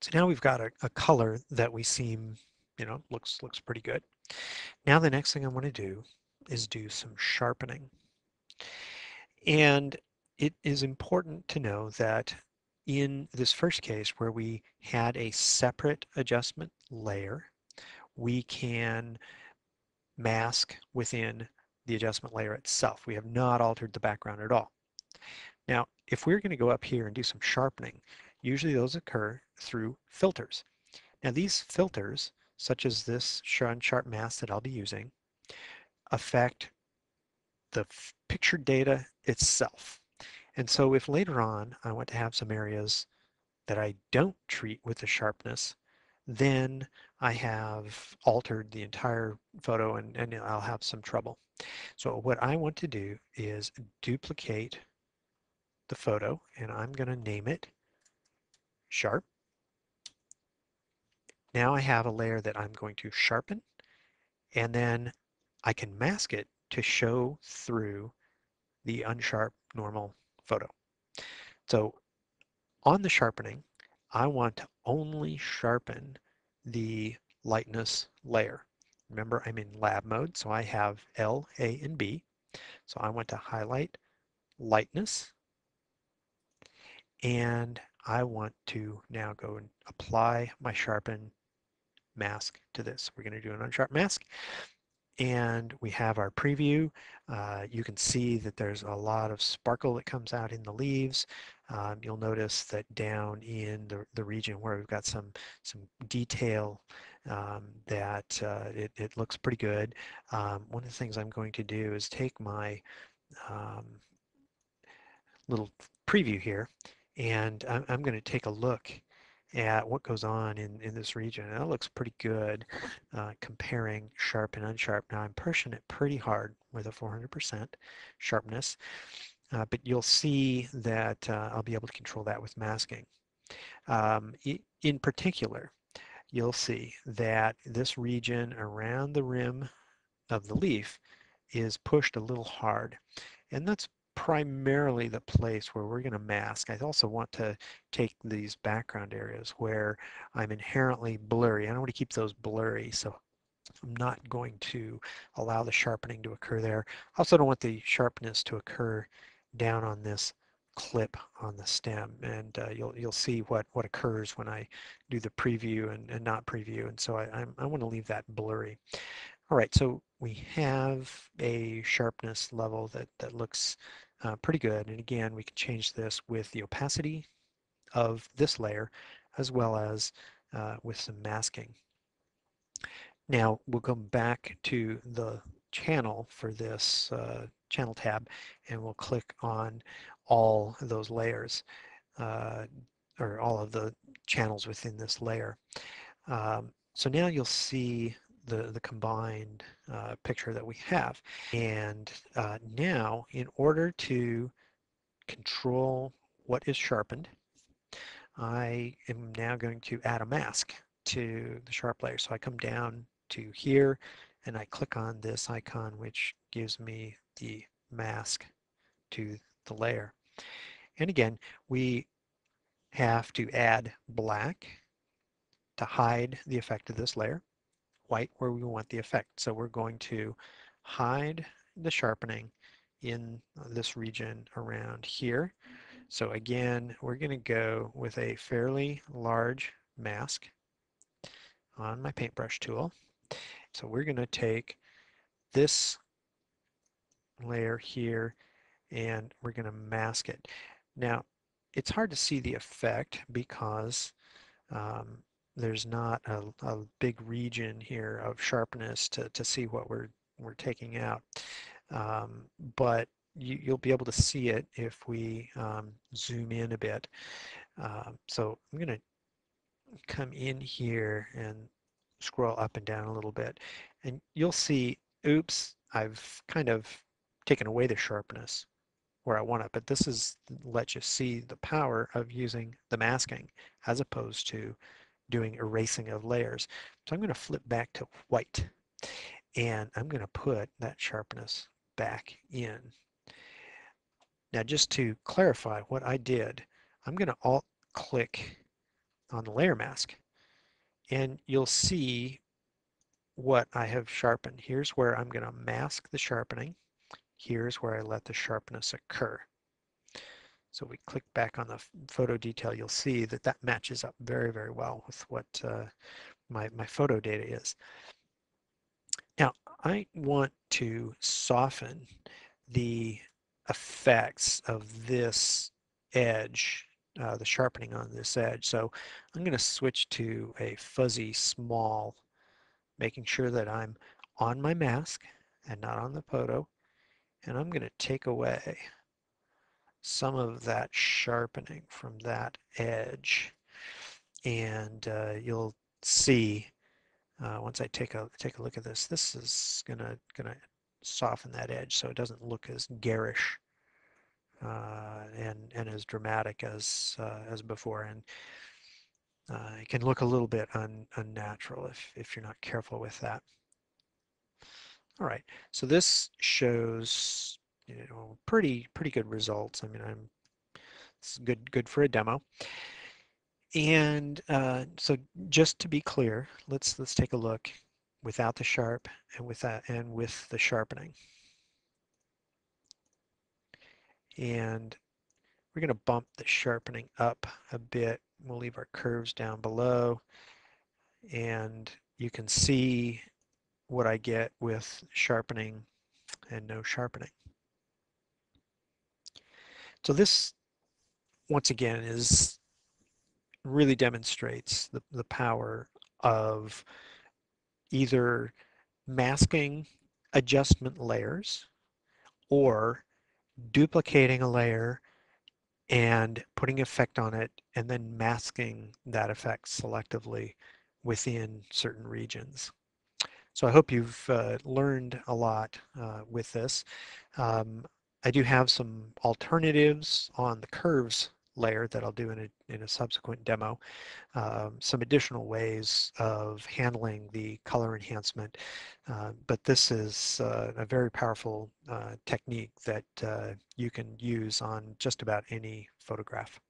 So now we've got a color that we seem, looks pretty good. Now the next thing I want to do is do some sharpening. And it is important to know that in this first case where we had a separate adjustment layer, we can mask within the adjustment layer itself. We have not altered the background at all. Now, if we're going to go up here and do some sharpening, usually those occur through filters. Now these filters, such as this sharp mask that I'll be using, affect the picture data itself. And so if later on I want to have some areas that I don't treat with the sharpness, then I have altered the entire photo and I'll have some trouble. So what I want to do is duplicate the photo, and I'm going to name it sharp. Now I have a layer that I'm going to sharpen, and then I can mask it to show through the unsharp normal photo. So on the sharpening, I want to only sharpen the lightness layer. Remember, I'm in lab mode, so I have L, A, and B. So I want to highlight lightness, and I want to now go and apply my sharpen mask to this. We're going to do an unsharp mask, and we have our preview. You can see that there's a lot of sparkle that comes out in the leaves. You'll notice that down in the region where we've got some detail, that it looks pretty good. One of the things I'm going to do is take my um, little preview here, and I'm going to take a look at what goes on in this region. And that looks pretty good, comparing sharp and unsharp. Now I'm pushing it pretty hard with a 400% sharpness, but you'll see that I'll be able to control that with masking. In particular, you'll see that this region around the rim of the leaf is pushed a little hard. And that's primarily the place where we're going to mask. I also want to take these background areas where I'm inherently blurry. I don't want to keep those blurry, so I'm not going to allow the sharpening to occur there. I also don't want the sharpness to occur down on this clip on the stem, and you'll see what occurs when I do the preview and not preview, and so I want to leave that blurry. All right, so we have a sharpness level that looks pretty good. And again, we can change this with the opacity of this layer as well as with some masking. Now we'll come back to the channel for this channel tab, and we'll click on all those layers, uh, or all of the channels within this layer. So now you'll see the combined picture that we have. And now, in order to control what is sharpened, I am now going to add a mask to the sharp layer. So I come down to here and I click on this icon, which gives me the mask to the layer. And again, we have to add black to hide the effect of this layer, white where we want the effect. So we're going to hide the sharpening in this region around here. So again, we're going to go with a fairly large mask on my paintbrush tool. So we're going to take this layer here and we're going to mask it. Now, it's hard to see the effect because there's not a big region here of sharpness to see what we're taking out. But you'll be able to see it if we zoom in a bit. So I'm going to come in here and scroll up and down a little bit, and you'll see, oops, I've kind of taken away the sharpness where I want it, but this is let you see the power of using the masking as opposed to doing erasing of layers. So I'm going to flip back to white, and I'm going to put that sharpness back in. Now just to clarify what I did, I'm going to alt click on the layer mask. And you'll see what I have sharpened. Here's where I'm going to mask the sharpening. Here's where I let the sharpness occur. So we click back on the photo detail, you'll see that that matches up very, very well with what my photo data is. Now, I want to soften the effects of this edge, the sharpening on this edge. So I'm going to switch to a fuzzy small, making sure that I'm on my mask and not on the photo. And I'm going to take away some of that sharpening from that edge. And you'll see once I take a look at this, this is gonna soften that edge so it doesn't look as garish and as dramatic as before, and it can look a little bit unnatural if you're not careful with that. All right, so this shows pretty good results. I mean, it's good for a demo. And so just to be clear, let's take a look without the sharp and with the sharpening. And we're going to bump the sharpening up a bit. We'll leave our curves down below, and you can see what I get with sharpening and no sharpening. So this, once again, really demonstrates the power of either masking adjustment layers or duplicating a layer and putting effect on it and then masking that effect selectively within certain regions. So I hope you've learned a lot with this. Um, I do have some alternatives on the curves layer that I'll do in a subsequent demo. Some additional ways of handling the color enhancement, but this is a very powerful technique that you can use on just about any photograph.